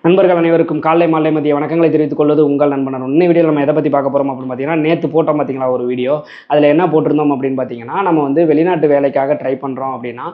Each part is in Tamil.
நண்பர்கள் அனைவருக்கும் காலை மாலை மதிய வணக்கங்களை தெரிவித்துக் கொள்வது உங்கள் நண்பன். இன்னும் வீடியோ நம்ம எதை பற்றி பார்க்க போகிறோம் அப்படின்னு பார்த்தீங்கன்னா, நேற்று போட்டோம் பார்த்தீங்களா ஒரு வீடியோ. அதில் என்ன போட்டிருந்தோம் அப்படின்னு பார்த்தீங்கன்னா, நம்ம வந்து வெளிநாட்டு வேலைக்காக ட்ரை பண்ணுறோம் அப்படின்னா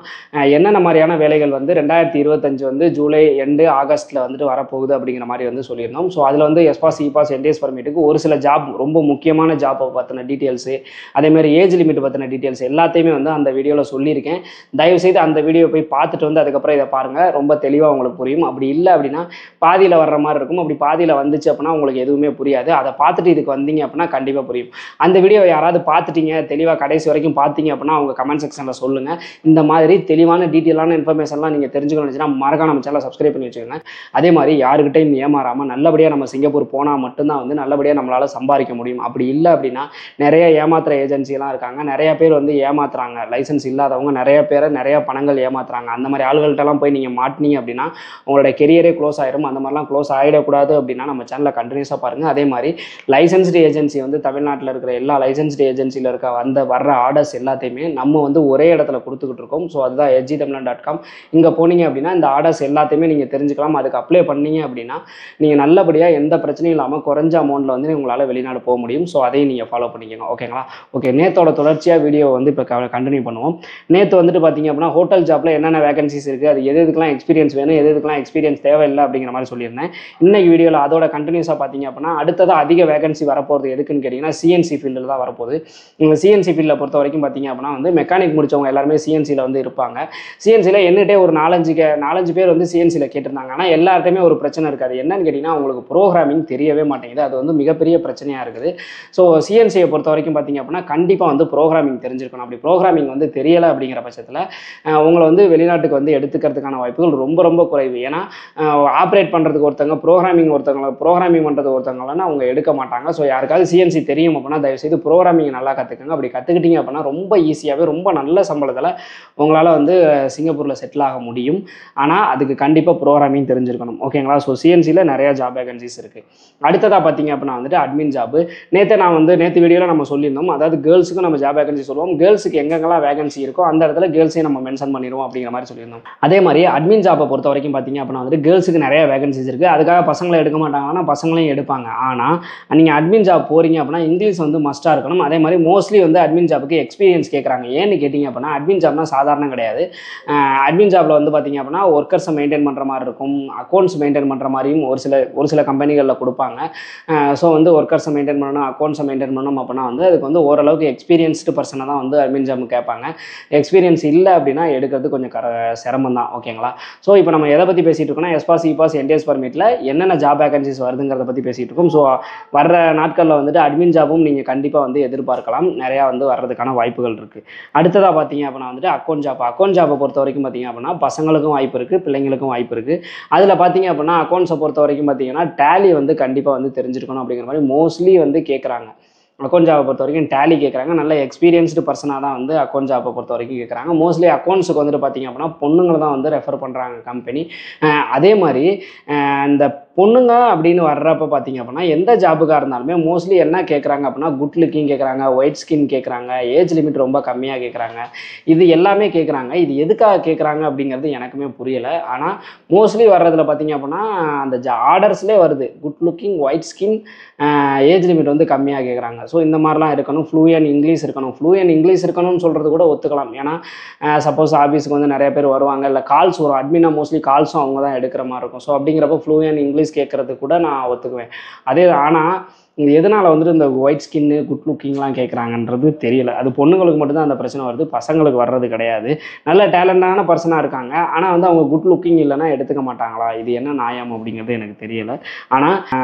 என்னென்ன மாதிரியான வேலைகள் வந்து 2025 வந்து ஜூலை எண்டு ஆகஸ்ட்டில் வந்துட்டு வரப்போகுது அப்படிங்கிற மாதிரி வந்து சொல்லியிருந்தோம். ஸோ அதில் வந்து எஸ்பாஸ் இபாஸ் என்டிஎஸ் பர்மிட்டுக்கு ஒரு சில ஜாப், ரொம்ப முக்கியமான ஜாப்பை பற்றின டீட்டெயில்ஸு, அதேமாதிரி ஏஜ் லிமிட் பற்றின டீட்டெயில்ஸ் எல்லாத்தையுமே வந்து அந்த வீடியோவில் சொல்லியிருக்கேன். தயவுசெய்து அந்த வீடியோ போய் பார்த்துட்டு வந்து அதுக்கப்புறம் இதை பாருங்கள், ரொம்ப தெளிவாக உங்களுக்கு புரியும். அப்படி இல்லை அப்படின்னா பாதியில் வர்ற மாதிரி இருக்கும். அப்படி பாதியில் வந்துச்சு அப்படின்னா உங்களுக்கு எதுவுமே புரியாது. அதை பார்த்துட்டு இதுக்கு வந்தீங்க அப்படின்னா கண்டிப்பாக புரியும். அந்த வீடியோ யாராவது பார்த்துட்டீங்க, தெளிவாக கடைசி வரைக்கும் பார்த்தீங்க அப்படின்னா அவங்க கமெண்ட் செக்ஷனில் சொல்லுங்கள். இந்த மாதிரி தெளிவான டீட்டெயிலான இன்ஃபர்மேஷன்லாம் நீங்கள் தெரிஞ்சுக்கணும்னு மறக்காம நம்ம சேனலை சப்ஸ்கிரைப் பண்ணி வச்சுக்கோங்க. அதே மாதிரி யாருக்கிட்டையும் ஏமாறாமல் நல்லபடியாக நம்ம சிங்கப்பூர் போனால் மட்டும்தான் வந்து நல்லபடியாக நம்மளால் சம்பாதிக்க முடியும். அப்படி இல்லை அப்படின்னா நிறைய ஏமாத்துற ஏஜென்சிலாம் இருக்காங்க. நிறைய பேர் வந்து ஏமாத்துறாங்க. லைசன்ஸ் இல்லாதவங்க நிறைய பேரை நிறைய பணங்கள் ஏமாத்துறாங்க. அந்த மாதிரி ஆளுகள்கிட்டலாம் போய் நீங்கள் மாட்டினீங்க அப்படின்னா உங்களோட கெரியரே க்ளோஸ் ஆயிரும். அந்த மாதிரிலாம் க்ளோஸ் ஆகிடக்கூடாது அப்படின்னா நம்ம சேனலை கண்டினியூஸாக பாருங்கள். அதே மாதிரி லைசன்ஸ்டு ஏஜென்சி வந்து தமிழ்நாட்டில் இருக்கிற எல்லா லைசன்ஸ்டு ஏஜென்சியில் இருக்க வர்ற ஆர்டர்ஸ் எல்லாத்தையுமே நம்ம வந்து ஒரே இடத்துல கொடுத்துக்கிட்டு இருக்கோம். ஸோ அதுதான் edgytamil.com. இங்கே போனீங்க அப்படின்னா இந்த ஆர்டர்ஸ் எல்லாத்தையுமே நீங்கள் தெரிஞ்சுக்கலாம். அதுக்கு அப்ளை பண்ணீங்க அப்படின்னா நீங்கள் நல்லபடியாக எந்த பிரச்சனையும் இல்லாமல் குறைஞ்ச அமௌண்ட்டில் வந்து உங்களால் வெளிநாடு போக முடியும். ஸோ அதையும் நீங்கள் ஃபாலோ பண்ணிக்கோங்க. ஓகேங்களா? ஓகே, நேத்தோட தொடர்ச்சியாக வீடியோ வந்து இப்போ கண்டினியூ பண்ணுவோம். நேற்று வந்துட்டு பார்த்தீங்க அப்படின்னா ஹோட்டல் ஜாப்பில் என்னென்ன வேகன்சிஸ் இருக்குது, அது எதுக்கெல்லாம் எக்ஸ்பீரியன்ஸ் வேணும், எதுக்கெல்லாம் எக்ஸ்பீரியன்ஸ் தேவையில்லை அப்படிங்கிற மாதிரி சொல்லியிருந்தேன். இன்னைக்கு வீடியோவில் அதோட கண்டினியூஸாக பார்த்தீங்க அப்படின்னா அடுத்ததாக அதிக வேகன்சி வரப்போகிறது எதுக்குன்னு கேட்டிங்கன்னா சிஎன்சி ஃபீல்டில் தான் வரப்போகுது. சிஎன்சி ஃபீல்டில் பொறுத்த வரைக்கும் பார்த்தீங்க அப்படின்னா வந்து மெக்கானிக் முடிச்சவங்க எல்லாருமே சிஎன்சியில் வந்து இருப்பாங்க. சிஎன்சியில் என்னட்டே ஒரு நாலஞ்சு பேர் வந்து சிஎன்சியில் கேட்டிருந்தாங்க. ஆனால் எல்லார்ட்டையுமே ஒரு பிரச்சனை இருக்காது. என்னன்னு கேட்டிங்கன்னா அவங்களுக்கு ப்ரோக்ராமிங் தெரியவே மாட்டேங்குது. அது வந்து மிகப்பெரிய பிரச்சனையாக இருக்குது. ஸோ சிஎன்சியை பொறுத்த வரைக்கும் பார்த்தீங்க அப்படின்னா கண்டிப்பாக வந்து ப்ரோக்ராமிங் தெரிஞ்சிருக்கணும். அப்படி ப்ரோக்ராமிங் வந்து தெரியலை அப்படிங்கிற பட்சத்தில் உங்களை வந்து வெளிநாட்டுக்கு வந்து எடுத்துக்கிறதுக்கான வாய்ப்புகள் ரொம்ப ரொம்ப குறைவு. ஏன்னா ஆப்ரேட் பண்ணுறதுக்கு ஒருத்தவங்க ப்ரோக்ராமிங் பண்ணுறது ஒருத்தவங்களன்னா அவங்க எடுக்க மாட்டாங்க. ஸோ யாருக்காவது சிஎன்சி தெரியும் அப்படின்னா தயவுசெய்து ப்ரோக்ராமிங் நல்லா கற்றுக்குங்க. அப்படி கற்றுக்கிட்டீங்க அப்படின்னா ரொம்ப ஈஸியாகவே ரொம்ப நல்ல சம்பளத்தில் உங்களால் வந்து சிங்கப்பூரில் செட்டில் ஆக முடியும். ஆனால் அதுக்கு கண்டிப்பாக ப்ரோக்ராமிங் தெரிஞ்சிருக்கணும். ஓகேங்களா? ஸோ சிஎன்சியில் நிறையா ஜாப் வேகன்சிஸ் இருக்குது. அடுத்ததாக பார்த்தீங்க அப்படின்னா வந்துட்டு அட்மின் ஜாப்பு. நேற்று வீடியோவில் நம்ம சொல்லியிருந்தோம். அதாவது கேர்ள்ஸுக்கு நம்ம ஜாப் வேகன்சி சொல்லுவோம். கேர்ள்ஸுக்கு எங்கெங்கெல்லாம் வேகன்சி இருக்கோ அந்த இடத்துல கேர்ள்ஸையும் நம்ம மென்ஷன் பண்ணிடுவோம் அப்படிங்கிற மாதிரி சொல்லியிருந்தோம். அதே மாதிரி அட்மின் ஜாப்பை பொறுத்த வரைக்கும் பார்த்தீங்க அப்படின்னா வந்துட்டு கேர்ள்ஸுக்கு நிறைய வேகன்சிஸ் இருக்குது. அதுக்காக பசங்களை எடுக்க மாட்டாங்கன்னா பசங்களையும் எடுப்பாங்க. ஆனால் நீங்கள் அட்மின் ஜாப் போகிறீங்க அப்படின்னா இங்கிலீஷ் வந்து மஸ்ட்டாக இருக்கணும். அதே மாதிரி மோஸ்ட்லி வந்து அட்மின் ஜாப்புக்கு எக்ஸ்பீரியன்ஸ் கேட்குறாங்க. ஏன்னு கேட்டிங்க அப்படின்னா அட்மின் ஜாப்னா சாதாரணம் கிடையாது. அட்மின் ஜாப்பில் வந்து பார்த்திங்க அப்படின்னா ஒர்க்கர்ஸை மெயின்டைன் பண்ணுற மாதிரி இருக்கும், அக்கௌண்ட்ஸ் மெயின்டைன் பண்ணுற மாதிரியும் ஒரு சில கம்பெனிகளில் கொடுப்பாங்க. ஸோ வந்து ஒர்க்கர்ஸை மெயின்டைன் பண்ணணும், அக்கௌண்ட்ஸை மெயின்டைன் பண்ணணும் அப்படின்னா வந்து அதுக்கு வந்து ஓரளவுக்கு எக்ஸ்பீரியன்ஸ்டு பர்சனை தான் வந்து அட்மின் ஜாப் கேட்பாங்க. எக்ஸ்பீரியன்ஸ் இல்லை அப்படின்னா எடுக்கிறது கொஞ்சம் சிரமம் தான். ஓகேங்களா? ஸோ இப்போ நம்ம எதை பற்றி பேசிகிட்டு இருக்கோம்னா எஸ்பாஸ் இபாஸ் என்டிஎஸ் பர்மிட்டில் என்னென்ன ஜாப் வேகன்சிஸ் வருதுங்கிறத பற்றி பேசிகிட்டு இருக்கோம். ஸோ வர்ற நாட்களில் வந்துட்டு அட்மின் ஜாப்பும் நீங்கள் கண்டிப்பாக வந்து எதிர்பார்க்கலாம். நிறையா வந்து வர்றதுக்கான வாய்ப்புகள் இருக்குது. அடுத்ததாக பார்த்தீங்க அப்படின்னா வந்துட்டு அக்கௌண்ட் ஜாப்பை பொறுத்த வரைக்கும் பார்த்தீங்க அப்படின்னா பசங்களுக்கும் வாய்ப்பு இருக்குது, பிள்ளைங்களுக்கும் வாய்ப்பு இருக்குது. அதில் பார்த்தீங்க அப்படின்னா அக்கௌண்ட்ஸை பொறுத்த வரைக்கும் பார்த்தீங்கன்னா டேலி வந்து கண்டிப்பாக வந்து தெரிஞ்சிருக்கணும் அப்படிங்கிற மாதிரி மோஸ்ட்லி வந்து கேட்குறாங்க. அக்கௌண்ட் ஜாப்பை பொறுத்த வரைக்கும் டேலி கேட்குறாங்க. நல்ல எக்ஸ்பீரியன்ஸ்டு பர்சனாக தான் வந்து அக்கௌண்ட் ஜாப்பை பொறுத்த வரைக்கும் கேட்குறாங்க. மோஸ்ட்லி அக்கௌண்ட்ஸுக்கு வந்துட்டு பார்த்திங்க அப்படின்னா பொண்ணுங்களை தான் வந்து ரெஃபர் பண்ணுறாங்க கம்பெனி. அதே மாதிரி இந்த பொண்ணுங்க அப்படின்னு வர்றப்ப பார்த்திங்க அப்படின்னா எந்த ஜாபுக்காக இருந்தாலுமே மோஸ்ட்லி என்ன கேட்குறாங்க அப்படின்னா குட் லுக்கிங் கேட்குறாங்க, ஒயிட் ஸ்கின் கேட்குறாங்க, ஏஜ் லிமிட் ரொம்ப கம்மியாக கேட்குறாங்க. இது எல்லாமே கேட்குறாங்க. இது எதுக்காக கேட்குறாங்க அப்படிங்கிறது எனக்குமே புரியலை. ஆனால் மோஸ்ட்லி வர்றதில் பார்த்திங்க அப்படின்னா அந்த ஆர்டர்ஸ்லேயே வருது good looking, white skin, age limit வந்து கம்மியாக கேட்குறாங்க. ஸோ இந்த மாதிரிலாம் இருக்கணும். ஃப்ளூயன்ட் இங்கிலீஷ் இருக்கணும்னு சொல்கிறது கூட ஒத்துக்கலாம். ஏன்னா சப்போஸ் ஆஃபீஸுக்கு வந்து நிறைய பேர் வருவாங்க, இல்லை கால்ஸ் வரும். அட்மினா மோஸ்ட்லி கால்ஸும் அவங்க தான் எடுக்கிற மாதிரி இருக்கும். ஸோ அப்படிங்கிறப்ப ஃப்ளூயன்ட் இங்கிலீஷ் கேட்குறது கூட நான் ஒத்துக்குவேன். ஆனால் இது எதனால் வந்துட்டு இந்த ஒயிட் ஸ்கின்னு குட் லுக்கிங்லாம் கேட்குறாங்கன்றது தெரியல. அது பொண்ணுங்களுக்கு மட்டும்தான் அந்த பிரச்சனை வருது, பசங்களுக்கு வர்றது கிடையாது. நல்ல டேலண்டான பர்சனாக இருக்காங்க, ஆனால் வந்து அவங்க குட் லுக்கிங் இல்லைன்னா எடுத்துக்க மாட்டாங்களா? இது என்ன நியாயம் அப்படிங்கிறது எனக்கு தெரியலை. ஆனால்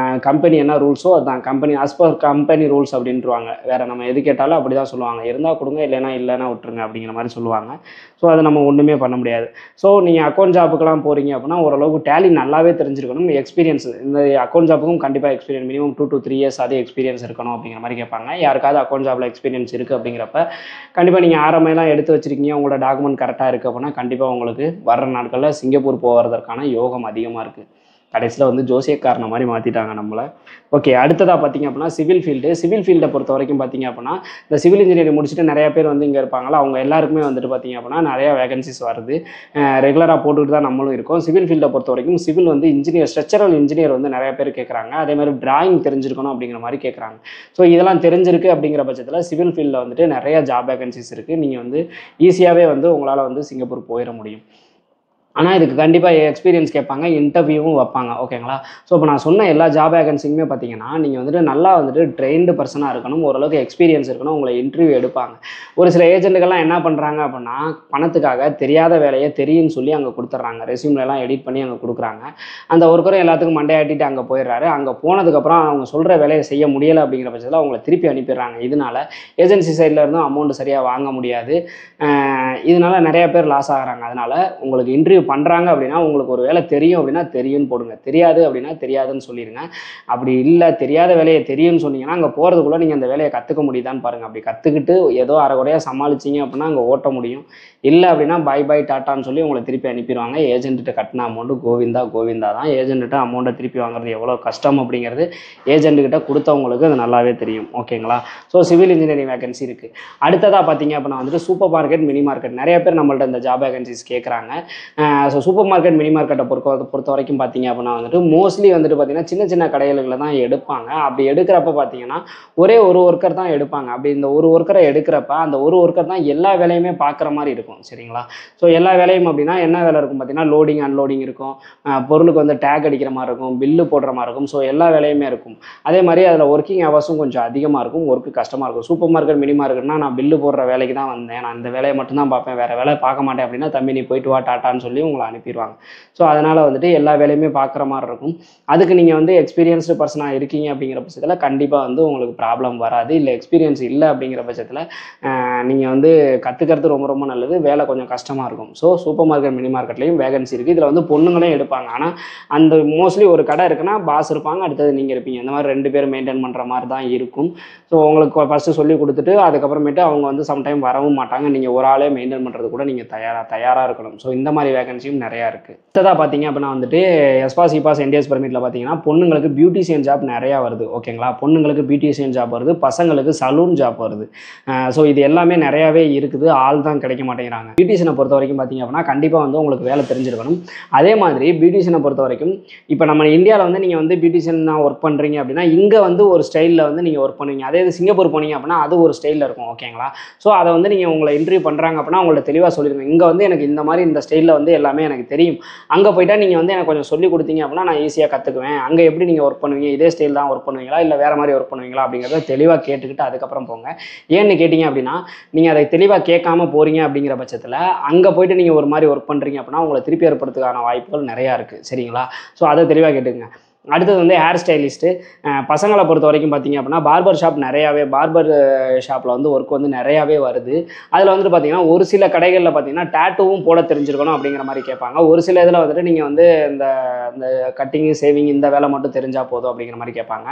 கம்பெனி என்ன ரூல்ஸோ அதுதான் company as per company rules அப்படின்ட்டுருவாங்க. வேறு நம்ம எது கேட்டாலும் அப்படி தான் சொல்லுவாங்க. இருந்தால் கொடுங்க, இல்லைன்னா விட்டுருங்க அப்படிங்கிற மாதிரி சொல்லுவாங்க. ஸோ அதை நம்ம ஒன்றுமே பண்ண முடியாது. ஸோ நீங்கள் அக்கௌண்ட் ஜாப்புக்கெலாம் போகிறீங்க அப்படின்னா ஓரளவுக்கு டேலி நல்லாவே தெரிஞ்சிருக்கணும். எக்ஸ்பீரியன்ஸ் இந்த அக்கௌண்ட் ஜாப்புக்கும் கண்டிப்பாக எக்ஸ்பீரியன்ஸ் மினிமம் 2 to 3 years அதே எக்ஸ்பீரியன்ஸ் இருக்கணும் அப்படிங்கிற மாதிரி கேட்பாங்க. யாருக்காவது அக்கௌண்ட் ஜாப்பில் எக்ஸ்பீரியன்ஸ் இருக்குது அப்படிங்கிறப்ப கண்டிப்பாக நீங்கள் ஆரம்பம்லாம் எடுத்து வச்சுருக்கீங்க, உங்களோட டாக்குமெண்ட் கரெக்டாக இருக்குது அப்படின்னா கண்டிப்பாக உங்களுக்கு வர்ற நாட்களில் சிங்கப்பூர் போகிறதற்கான யோகம் அதிகமாக இருக்குது. கடைசியில் வந்து ஜோசியக்காரனை மாதிரி மாற்றிட்டாங்க நம்மளை. ஓகே, அடுத்ததாக பார்த்தீங்க அப்படின்னா சிவில் ஃபீல்டை பொறுத்த வரைக்கும் பார்த்தீங்க அப்படின்னா இந்த சிவில் இன்ஜினியரிங் முடிச்சுட்டு நிறைய பேர் வந்து இங்கே இருப்பாங்களா, அவங்க எல்லாருக்குமே வந்துட்டு பார்த்தீங்க அப்படின்னா நிறையா வேகன்சிஸ் வருது. ரெகுலராக போட்டுக்கிட்டு தான் நம்மளும் இருக்கோம். சிவில் ஃபீல்டை பொறுத்த வரைக்கும் சிவில் வந்து இன்ஜினியர், ஸ்ட்ரக்சரல் இன்ஜினியர் வந்து நிறைய பேர் கேட்குறாங்க. அதே மாதிரி டிராயிங் தெரிஞ்சிருக்கணும் அப்படிங்கிற மாதிரி கேட்குறாங்க. ஸோ இதெல்லாம் தெரிஞ்சிருக்கு அப்படிங்கிற பட்சத்தில் சிவில் ஃபீல்டில் வந்துட்டு நிறைய ஜாப் வேகன்சிஸ் இருக்குது. நீங்கள் வந்து ஈஸியாகவே வந்து உங்களால் வந்து சிங்கப்பூர் போயிட முடியும். ஆனால் இதுக்கு கண்டிப்பாக எக்ஸ்பீரியன்ஸ் கேட்பாங்க, இன்டர்வியூவும் வைப்பாங்க. ஓகேங்களா? ஸோ இப்போ நான் சொன்ன எல்லா ஜாப் வேகன்சிங்குமே பார்த்தீங்கன்னா நீங்கள் வந்துட்டு நல்லா வந்துட்டு ட்ரெயின்டு பர்சனாக இருக்கணும், ஓரளவுக்கு எக்ஸ்பீரியன்ஸ் இருக்கணும், உங்களை இன்டர்வியூ எடுப்பாங்க. ஒரு சில ஏஜென்ட்டுகள்லாம் என்ன பண்ணுறாங்க அப்படின்னா பணத்துக்காக தெரியாத வேலையை தெரியும்னு சொல்லி அங்கே கொடுத்துட்றாங்க. ரெஸ்யூம்லாம் எடிட் பண்ணி அங்கே கொடுக்குறாங்க. அந்த ஒர்க்கரும் எல்லாத்துக்கும் மண்டையாட்டிட்டு அங்கே போயிடுறாரு. அங்கே போனதுக்கப்புறம் அவங்க சொல்கிற வேலையை செய்ய முடியலை அப்படிங்கிற பட்சத்தில் அவங்களை திருப்பி அனுப்பிடுறாங்க. இதனால ஏஜென்சி சைடில் இருந்தும் அமௌண்ட் சரியாக வாங்க முடியாது. இதனால நிறைய பேர் லாஸ் ஆகிறாங்க. அதனால் உங்களுக்கு இன்டர்வியூ பண்ணுறாங்க அப்படின்னா உங்களுக்கு ஒரு வேலை தெரியும் அப்படின்னா தெரியும்னு போடுங்க, தெரியாது அப்படின்னா தெரியாதுன்னு சொல்லிடுங்க. அப்படி இல்லை தெரியாத வேலையை தெரியும்னு சொன்னீங்கன்னா அங்கே போகிறதுக்குள்ளே நீங்கள் அந்த வேலையை கற்றுக்க முடியுதான்னு பாருங்கள். அப்படி கற்றுக்கிட்டு ஏதோ அரைகுறையாக சமாளிச்சிங்க அப்படின்னா அங்கே ஓட்ட முடியும். இல்லை அப்படின்னா பை பை டாட்டான்னு சொல்லி உங்களை திருப்பி அனுப்பிடுவாங்க. ஏஜென்ட்டு கட்டின அமௌண்ட்டு கோவிந்தா தான். ஏஜென்ட்டு அமௌண்ட்டை திருப்பி வாங்குறது எவ்வளோ கஷ்டம் அப்படிங்கிறது ஏஜென்ட்டுக்கிட்ட கொடுத்தவங்களுக்கு அது நல்லாவே தெரியும். ஓகேங்களா? ஸோ சிவில் இன்ஜினியரிங் வேகன்சி இருக்குது. அடுத்ததாக பார்த்தீங்க அப்படின்னா வந்துட்டு சூப்பர் மார்க்கெட், மினி மார்க்கெட் நிறைய பேர் நம்மள்ட்ட இந்த ஜாப் வேகன்சிஸ் கேட்குறாங்க. ஸோ சூப்பர் மார்க்கெட், மினி மார்க்கெட்டை பொறுத்த வரைக்கும் பார்த்தீங்க அப்படின்னா வந்துட்டு மோஸ்ட்லி வந்துட்டு பார்த்தீங்கன்னா சின்ன சின்ன கடைகளில் தான் எடுப்பாங்க. அப்படி எடுக்கிறப்ப பார்த்தீங்கன்னா ஒரே ஒரு ஒர்க்கர் தான் எடுப்பாங்க. அப்படி இந்த ஒரு ஒர்க்கரை எடுக்கிறப்ப அந்த ஒரு ஒர்க்கர் தான் எல்லா வேலையுமே பார்க்குற மாதிரி இருக்கும். சரிங்களா? ஸோ எல்லா வேலையும் அப்படின்னா என்ன வேலை இருக்கும் பார்த்தீங்கன்னா லோடிங் அன்லோடிங் இருக்கும், பொருளுக்கு வந்து டேக் அடிக்கிற மாதிரி இருக்கும், பில்லு போடுற மாதிரி இருக்கும். ஸோ எல்லா வேலையுமே இருக்கும். அதே மாதிரி அதில் ஒர்க்கிங் ஹவர்ஸும் கொஞ்சம் அதிகமாக இருக்கும், ஒர்க்கு கஷ்டமாக இருக்கும். சூப்பர் மார்க்கெட், மினி மார்க்கெட்னா நான் பில்லு போடுற வேலைக்கு தான் வந்தேன், நான் இந்த வேலையை மட்டும்தான் பார்ப்பேன், வேறு வேலை பார்க்க மாட்டேன் அப்படின்னா தம்பி நீ போயிட்டு வா டாட்டான்னு சொல்லி உங்களை அனுப்பிடுவாங்க. ஸோ அதனால் வந்துட்டு எல்லா வேலையுமே பார்க்குற மாதிரி இருக்கும். அதுக்கு நீங்கள் வந்து எக்ஸ்பீரியன்ஸ்டு பர்சனாக இருக்கீங்க அப்படிங்கிற பட்சத்தில் கண்டிப்பாக வந்து உங்களுக்கு ப்ராப்ளம் வராது. இல்லை எக்ஸ்பீரியன்ஸ் இல்லை அப்படிங்கிற பட்சத்தில் நீங்கள் வந்து கற்றுக்கிறது ரொம்ப ரொம்ப நல்லது. வேலை கொஞ்சம் கஷ்டமாக இருக்கும். ஸோ சூப்பர் மார்க்கெட், மினி மார்க்கெட்லேயும் வேகன்சி இருக்குது. இதில் வந்து பொண்ணுங்களே எடுப்பாங்க. ஆனால் அந்த மோஸ்ட்லி ஒரு கடை இருக்குன்னா பாஸ் இருப்பாங்க, அடுத்தது நீங்கள் இருப்பீங்க. இந்த மாதிரி 2 பேர் மெயின்டைன் பண்ணுற மாதிரி தான் இருக்கும். ஸோ உங்களுக்கு ஃபஸ்ட்டு சொல்லி கொடுத்துட்டு அதுக்கப்புறமேட்டு அவங்க வந்து சம்டைம் வரவும் மாட்டாங்க. நீங்கள் ஒரு ஆளே மெயின்டைன் பண்ணுறது கூட நீங்கள் தயாராக இருக்கணும். ஸோ இந்த மாதிரி வேகன்சியும் நிறையா இருக்குது. அடுத்ததாக பார்த்தீங்க அப்படின்னா வந்துட்டு எஸ்பாஸ், இபாஸ், என்டிஎஸ் பர்மிட்டில் பார்த்தீங்கன்னா பொண்ணுங்களுக்கு பியூட்டிஷியன் ஜாப் நிறையா வருது. ஓகேங்களா? பொண்ணுங்களுக்கு பியூட்டிஷியன் ஜாப் வருது, பசங்களுக்கு சலூன் ஜாப் வருது. ஸோ இது எல்லாமே நிறையாவே இருக்குது. ஆள் தான் கிடைக்க மாட்டேங்கிறாங்க. பியூட்டிஷியனை பொறுத்த வரைக்கும் பார்த்தீங்க அப்படின்னா கண்டிப்பாக வந்து உங்களுக்கு வேலை தெரிஞ்சிருக்கணும். அதே மாதிரி பியூட்டிஷியனை பொறுத்த வரைக்கும் இப்போ நம்ம இந்தியாவில் வந்து நீங்கள் வந்து பியூட்டிஷியனாக ஒர்க் பண்ணுறீங்க அப்படின்னா இங்கே வந்து ஒரு ஸ்டைலில் வந்து நீங்கள் ஒர்க் பண்ணுவீங்க. அதே இது சிங்கப்பூர் போனீங்க அப்படின்னா அது ஒரு ஸ்டைலில் இருக்கும். ஓகேங்களா? ஸோ அதை வந்து நீங்கள் உங்களை இன்டர்வியூ பண்ணுறாங்க அப்படின்னா உங்கள்ட்ட தெளிவாக சொல்லிடுங்க. இங்கே வந்து எனக்கு இந்த மாதிரி இந்த ஸ்டைலில் வந்து எல்லாமே எனக்கு தெரியும், அங்கே போய்ட்டால் நீங்கள் வந்து எனக்கு கொஞ்சம் சொல்லி கொடுத்தீங்க அப்படின்னா நான் ஈஸியாக கற்றுக்குவேன். அங்கே எப்படி நீங்கள் ஒர்க் பண்ணுவீங்க, இதே ஸ்டைல் தான் ஒர்க் பண்ணுவீங்களா இல்லை வேறு மாதிரி ஒர்க் பண்ணுவீங்களா அப்படிங்கிறத தெளிவாக கேட்டுக்கிட்டு அதுக்கப்புறம் போங்க. ஏன்னு கேட்டிங்க அப்படின்னா நீங்கள் அதை தெளிவாக கேட்காம போகிறீங்க அப்படிங்கிற பட்சத்தில் அங்கே போய்ட்டு நீங்கள் ஒரு மாதிரி ஒர்க் பண்ணுறீங்க அப்படின்னா உங்களை திருப்பி ஏற்படுறதுக்கான வாய்ப்புகள் நிறையா இருக்குது. சரிங்களா? ஸோ அதை தெளிவாக கேட்டுங்க. அடுத்தது வந்து ஹேர் ஸ்டைலிஸ்ட்டு. பசங்களை பொறுத்த வரைக்கும் பார்த்தீங்க அப்படின்னா பார்பர் ஷாப்பில் வந்து ஒர்க் வந்து நிறையாவே வருது. அதில் வந்துட்டு பார்த்தீங்கன்னா ஒரு சில கடைகளில் பார்த்தீங்கன்னா டேட்டூவும் போட தெரிஞ்சிருக்கணும் அப்படிங்கிற மாதிரி கேட்பாங்க. ஒரு சில இதில் வந்துட்டு நீங்கள் வந்து இந்த கட்டிங்கு, சேவிங் இந்த வேலை மட்டும் தெரிஞ்சால் போதும் அப்படிங்கிற மாதிரி கேட்பாங்க.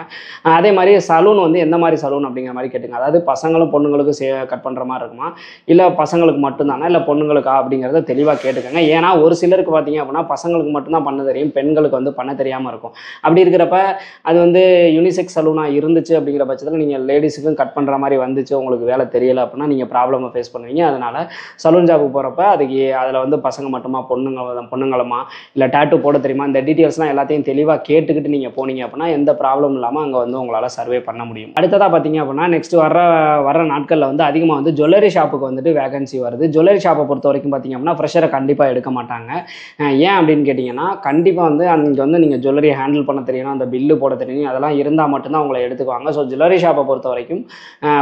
அதே மாதிரி சலூன் வந்து எந்த மாதிரி சலூன் அப்படிங்கிற மாதிரி கேட்டுங்க. அதாவது பசங்களும் பொண்ணுங்களுக்கும் கட் பண்ணுற மாதிரி இருக்குமா, இல்லை பசங்களுக்கு மட்டும்தானா, இல்லை பொண்ணுங்களுக்கா அப்படிங்கிறத தெளிவாக கேட்டுக்கோங்க. ஏன்னா ஒரு சிலருக்கு பார்த்தீங்க அப்படின்னா பசங்களுக்கு மட்டும்தான் பண்ண தெரியும், பெண்களுக்கு வந்து பண்ண தெரியாமல் இருக்கும். அப்படி இருக்கிறப்ப அது வந்து யூனிசெக்ஸ் சலூனாக இருந்துச்சு அப்படிங்கிற பட்சத்தில் நீங்கள் லேடிஸுக்கும் கட் பண்ணுற மாதிரி வந்துச்சு, உங்களுக்கு வேலை தெரியலை அப்படின்னா நீங்கள் ப்ராப்ளமை ஃபேஸ் பண்ணுவீங்க. அதனால் சலூன் ஜாபுக்கு போகிறப்ப அதில் வந்து பசங்க மட்டுமா பொண்ணுங்களுமா இல்லை டேட்டூ போட தெரியுமா இந்த டீட்டெயில்ஸ்லாம் எல்லாத்தையும் தெளிவாக கேட்டுக்கிட்டு நீங்கள் போனீங்க அப்படின்னா எந்த ப்ராப்ளம் இல்லாமல் அங்கே வந்து உங்களால் சர்வே பண்ண முடியும். அடுத்ததாக பார்த்தீங்க அப்படின்னா நெக்ஸ்ட் வர நாட்களில் வந்து அதிகமாக வந்து ஜுவல்லரி ஷாப்புக்கு வந்துட்டு வேகன்சி வருது. ஜுவல்லரி ஷாப்பை பொறுத்த வரைக்கும் பார்த்தீங்க அப்படின்னா ஃப்ரெஷரை கண்டிப்பாக எடுக்க மாட்டாங்க. ஏன் அப்படின்னு கேட்டிங்கன்னா கண்டிப்பாக வந்து அங்கே வந்து நீங்கள் ஜுவல்லரி ஹேண்டில் பண்ண தெரியணும், அந்த பில்லு போட தெரியும், அதெல்லாம் இருந்தால் மட்டும்தான் உங்களை எடுத்துக்குவாங்க. ஸோ ஜுவல்லரி ஷாப்பை பொறுத்த வரைக்கும்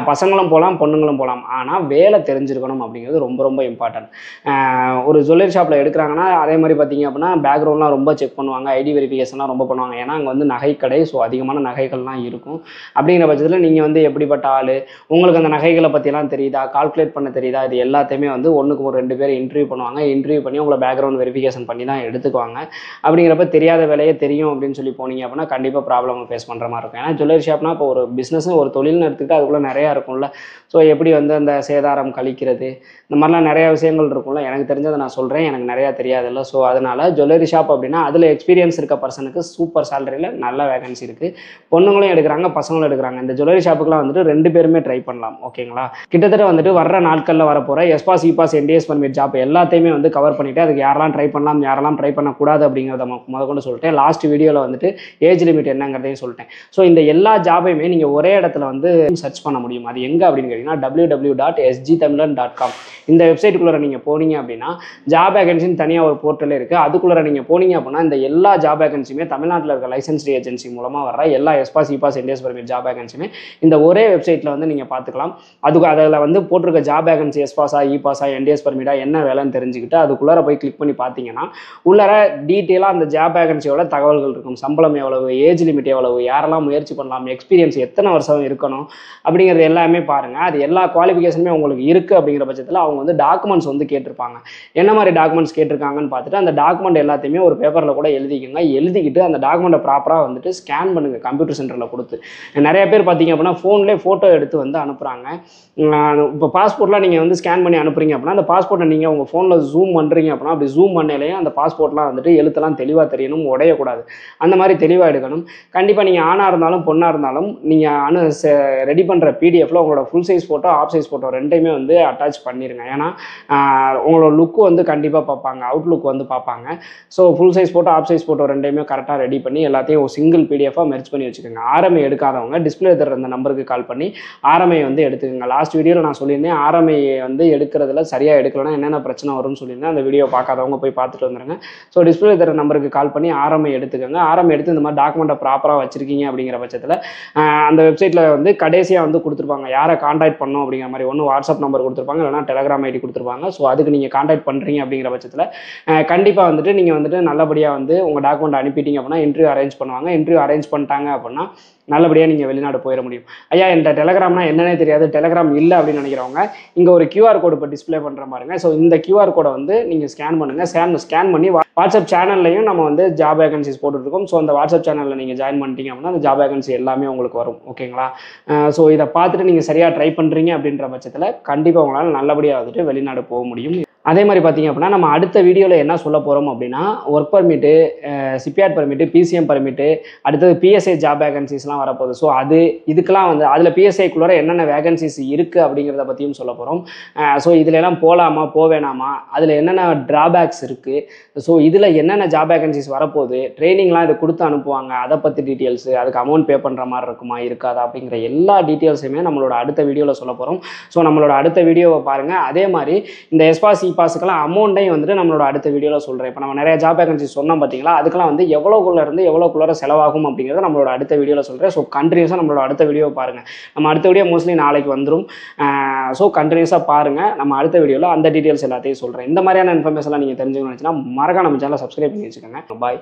பசங்களும் போகலாம், பொண்ணுங்களும் போகலாம். ஆனால் வேலை தெரிஞ்சிருக்கணும் அப்படிங்கிறது ரொம்ப ரொம்ப இம்பார்ட்டன்ட். ஒரு ஜுவல்லரி ஷாப்பில் எடுக்கிறாங்கன்னா அதே மாதிரி பார்த்தீங்க அப்படின்னா பேக்ரவுண்ட்லாம் ரொம்ப செக் பண்ணுவாங்க, ஐடி வெரிஃபிகேஷன்லாம் ரொம்ப பண்ணுவாங்க. ஏன்னா அங்கே வந்து நகை கடை, ஸோ அதிகமான நகைகள்லாம் இருக்கும். அப்படிங்கிற பட்சத்தில் நீங்கள் வந்து எப்படிப்பட்ட ஆள், உங்களுக்கு அந்த நகைகளை பற்றியெல்லாம் தெரியுதா, கால்குலேட் பண்ண தெரியுதா, இது எல்லாத்தையுமே வந்து ஒன்றுக்கு ஒரு 2 பேர் இன்டர்வியூ பண்ணுவாங்க. இன்டர்வியூ பண்ணி உங்களை பேக்ரவுண்ட் வெரிஃபிகேஷன் பண்ணி தான் எடுத்துக்குவாங்க. அப்படிங்கிறப்ப தெரியாத வேலையே தெரியும் அப்படின்னு சொல்லி போனீங்க அப்படின்னா கண்டிப்பாக ப்ராப்ளம் ஃபேஸ் பண்ணுற மாதிரி இருக்கும். ஏன்னா ஜுவல்லரி ஷாப்னா இப்போ ஒரு பிஸ்னஸ்னு ஒரு தொழில்னு எடுத்துக்கிட்டு அதுக்குள்ளே நிறையா இருக்கும்ல. ஸோ எப்படி வந்து அந்த சேதாரம் கழிக்கிறது இந்த மாதிரிலாம் நிறையா விஷயங்கள் இருக்கும்ல. எனக்கு தெரிஞ்சதை நான் சொல்கிறேன், எனக்கு நிறையா தெரியாதுல்ல. ஸோ அதனால் ஜுவல்லரி ஷாப் அப்படின்னா அதில் எக்ஸ்பீரியன்ஸ் இருக்க பர்சனுக்கு சூப்பர் சேலரியில் நல்ல வேகன்சி இருக்குது. பொண்ணுங்களும் எடுக்கிறாங்க, பசங்களும் எடுக்கிறாங்க. இந்த ஜுவல்லரி ஷாப்புக்குலாம் வந்துட்டு 2 பேருமே ட்ரை பண்ணலாம். ஓகேங்களா? கிட்டத்தட்ட வந்துட்டு வர்ற நாட்களில் வரப்போகிற S Pass E Pass NTS permit job எல்லாத்தையுமே வந்து கவர் பண்ணிவிட்டு அதுக்கு யாரெல்லாம் ட்ரை பண்ணலாம் யாரெல்லாம் ட்ரை பண்ணக்கூடாது அப்படிங்கிறத முதற்கொண்டு சொல்லிட்டேன். லாஸ்ட் வீடியோவில் வந்துட்டு ஏஜ் லிமிட் என்னங்கிறதையும் சொல்லிட்டேன். ஸோ இந்த எல்லா ஜாபையுமே நீங்கள் ஒரே இடத்துல வந்து சர்ச் பண்ண முடியும். அது எங்கே அப்படின்னு கேட்டிங்கன்னா www.sgtamil.com இந்த வெப்சைட்டுக்குள்ளே நீங்கள் போனீங்க அப்படின்னா ஜாப் வேகன்சின்னு தனியாக ஒரு போர்ட்டலே இருக்குது. அதுக்குள்ளே நீங்கள் போனீங்க அப்படின்னா இந்த எல்லா ஜாப் வேகன்சியுமே தமிழ்நாட்டில் இருக்க லைசன்ஸ்டு ஏஜென்சி மூலமாக வர எல்லா S Pass E Pass NTS permit job வேகன்சியுமே இந்த ஒரே வெப்சைட்டில் வந்து நீங்கள் பார்த்துக்கலாம். அதுக்கு அதில் வந்து போட்டிருக்க ஜாப் வேகன்சி எஸ்பாஸா இபாஸா என்டிஎஸ் பர்மிட்டா என்ன வேலைன்னு தெரிஞ்சுக்கிட்டு அதுக்குள்ளே போய் கிளிக் பண்ணி பார்த்தீங்கன்னா உள்ளர டீட்டெயிலாக அந்த ஜாப் வேகன்சியோட தகவல்கள் இருக்கும். சம்பளம் எவ்வளவு, ஏஜ் லிமிட் எவ்வளவு, யாரெல்லாம் முயற்சி பண்ணலாம், எக்ஸ்பீரியன்ஸ் எத்தனை வருஷம் இருக்கணும் அப்படிங்கிறது எல்லாமே பாருங்கள். அது எல்லா குவாலிஃபிகேஷனுமே உங்களுக்கு இருக்குது அப்படிங்கிற பட்சத்தில் அவங்க வந்து டாக்குமெண்ட்ஸ் வந்து கேட்டிருப்பாங்க. என்ன மாதிரி டாக்குமெண்ட்ஸ் கேட்டிருக்காங்கன்னு பார்த்துட்டு அந்த டாக்குமெண்ட் எல்லாத்தையுமே ஒரு பேப்பரில் கூட எழுதிக்கோங்க. எழுதிக்கிட்டு அந்த டாக்குமெண்ட்டை ப்ராப்பராக வந்துட்டு ஸ்கேன் பண்ணுங்கள் கம்ப்யூட்டர் சென்டரில் கொடுத்து. நிறைய பேர் பார்த்தீங்க அப்படின்னா ஃபோன்லேயே ஃபோட்டோ எடுத்து வந்து அனுப்புகிறாங்க. இப்போ பாஸ்போர்ட்லாம் நீங்கள் வந்து ஸ்கேன் பண்ணி அனுப்புறீங்க அப்படின்னா அந்த பாஸ்போர்ட்டை நீங்கள் உங்கள் ஃபோனில் ஜூம் பண்ணுறீங்க அப்படின்னா அப்படி ஜூம் பண்ணலையும் அந்த பாஸ்போர்ட்லாம் வந்துட்டு எழுத்தெல்லாம் தெளிவாக தெரியணும், உடையக்கூடாது. அந்த மாதிரி தெளிவாக எடுக்கணும். கண்டிப்பாக நீங்கள் ஆணாக இருந்தாலும் பொண்ணாக இருந்தாலும் நீங்கள் ரெடி பண்ணுற பிடிஎஃப்ல உங்களோட full size photo half size photo ரெண்டையுமே வந்து அட்டாச் பண்ணிடுங்க. ஏன்னா உங்களோட லுக்கு வந்து கண்டிப்பாக பார்ப்பாங்க, அவுட்லுக் வந்து பார்ப்பாங்க. So full size photo half size photo ரெண்டையுமே கரெக்டாக ரெடி பண்ணி எல்லாத்தையும் ஒரு சிங்கிள் பிடிஎஃபாக மெர்ஜ் பண்ணி வச்சுக்கோங்க. ஆர்எம்ஐ எடுக்காதவங்க டிஸ்பிளே தர அந்த நம்பருக்கு கால் பண்ணி ஆர்எம்ஐ வந்து எடுத்துக்கோங்க. லாஸ்ட் வீடியோவில் நான் சொல்லியிருந்தேன் ஆர்எம்ஐ வந்து எடுக்கிறதுல சரியாக எடுக்கலன்னா என்னென்ன பிரச்சனை வரும்னு சொல்லியிருந்தேன். அந்த வீடியோ பார்க்காதவங்க போய் பார்த்துட்டு வந்துடுங்க. ஸோ டிஸ்பிளே தர நம்பருக்கு கால் பண்ணி ஆர்எம்ஐ எடுத்துக்கோங்க. ஆர்எம்ஐ எடுத்து இந்த மாதிரி டாக்குமெண்ட்டை ப்ராப்பராக வச்சிருக்கீங்க அப்படிங்கிற பட்சத்தில் அந்த வெப்சைட்டில் வந்து கடைசியாக வந்து கொடுத்துருப்பாங்க யாரை கான்டாக்ட் பண்ணணும் அப்படிங்கிற மாதிரி. ஒன்று வாட்ஸ்அப் நம்பர் கொடுத்துருப்பாங்க, இல்லைனா டெலகிராம் ஐடி கொடுத்துருப்பாங்க. ஸோ அதுக்கு நீங்கள் கான்டாக்ட் பண்ணுறீங்க அப்படிங்கிற பட்சத்தில் கண்டிப்பாக வந்துட்டு நீங்கள் வந்துட்டு நல்லபடியாக வந்து உங்கள் டாக்குமெண்ட் அனுப்பிட்டீங்க அப்படின்னா இன்டர்வியூ அரேஞ்ச் பண்ணுவாங்க. இன்டர்வியூ அரேஞ்ச் பண்ணிட்டாங்க அப்படின்னா நல்லபடியாக நீங்கள் வெளிநாடு போயிட முடியும். ஐயா இந்த டெலகிராம்னா என்னன்னே தெரியாது, டெலகிராம் இல்லை அப்படின்னு நினைக்கிறவங்க இங்கே ஒரு QR கோடு இப்போ டிஸ்பிளே பண்ணுற பாருங்க. ஸோ இந்த QR கோடை வந்து நீங்கள் ஸ்கேன் பண்ணுங்கள். ஸ்கேன் பண்ணி வாட்ஸ்அப் சேனல்லையும் நம்ம வந்து ஜாப் வேகன்சிஸ் போட்டுருக்கோம். ஸோ அந்த வாட்ஸ்அப் சேனலில் நீங்கள் ஜாயின் பண்ணிட்டீங்க அப்படின்னா அந்த ஜாப் வேகன்சி எல்லாமே உங்களுக்கு வரும். ஓகேங்களா? ஸோ இதை பார்த்துட்டு நீங்கள் சரியாக ட்ரை பண்ணுறீங்க அப்படின்ற பட்சத்தில் கண்டிப்பாக உங்களால் நல்லபடியாக வந்துட்டு வெளிநாடு போக முடியும். அதே மாதிரி பார்த்தீங்க அப்படின்னா நம்ம அடுத்த வீடியோவில் என்ன சொல்ல போகிறோம் அப்படின்னா work permit, CPR permit, PCM permit, அடுத்தது பிஎஸ்ஐ ஜாப் வேகன்சிஸ்லாம் வரப்போகுது. ஸோ இதுக்கெல்லாம் வந்து அதில் பிஎஸ்ஐக்குள்ளே என்னென்ன வேகன்சிஸ் இருக்குது அப்படிங்கிறத பற்றியும் சொல்ல போகிறோம். ஸோ இதில் எல்லாம் போகலாமா போவேணாமா, அதில் என்னென்ன ட்ராபேக்ஸ் இருக்குது, ஸோ இதில் என்னென்ன ஜாப் வேகன்சிஸ் வரப்போகுது, ட்ரைனிங்லாம் இது கொடுத்து அனுப்புவாங்க, அதை பற்றி டீட்டெயில்ஸு, அதுக்கு அமௌண்ட் பே பண்ணுற மாதிரி இருக்குமா இருக்காதா அப்படிங்கிற எல்லா டீட்டெயில்ஸுமே நம்மளோட அடுத்த வீடியோவில் சொல்ல போகிறோம். ஸோ நம்மளோட அடுத்த வீடியோவை பாருங்கள். அதே மாதிரி இந்த எஸ்பாஸ் பாஸுக்கெல்லாம் அமௌண்ட்டையும் வந்துட்டு நம்மளோட அடுத்த வீடியோவில் சொல்கிறேன். இப்போ நம்ம நிறைய ஜாப் வேகன்சி சொன்னோம் பார்த்தீங்களா, அதுக்கெல்லாம் வந்து எவ்வளோக்குள்ளே செலவாகும் அப்படிங்கிறத நம்மளோட அடுத்த வீடியோவில் சொல்கிறேன். ஸோ கண்டினியூஸாக நம்மளோட அடுத்த வீடியோவை பாருங்கள். நம்ம அடுத்த வீடியோ மோஸ்ட்லி நாளைக்கு வந்துடும். ஸோ கண்டினியூஸாக பாருங்கள். நம்ம அடுத்த வீடியோவில் அந்த டீட்டெயில்ஸ் எல்லாத்தையும் சொல்கிறேன். இந்த மாதிரியான இன்ஃபர்மேஷன்லாம் நீங்கள் தெரிஞ்சுக்கணும்னு நினச்சினா மறக்காம நம்ம சேனலை சப்ஸ்கிரைப் பண்ணி வச்சுக்கோங்க. பாய்.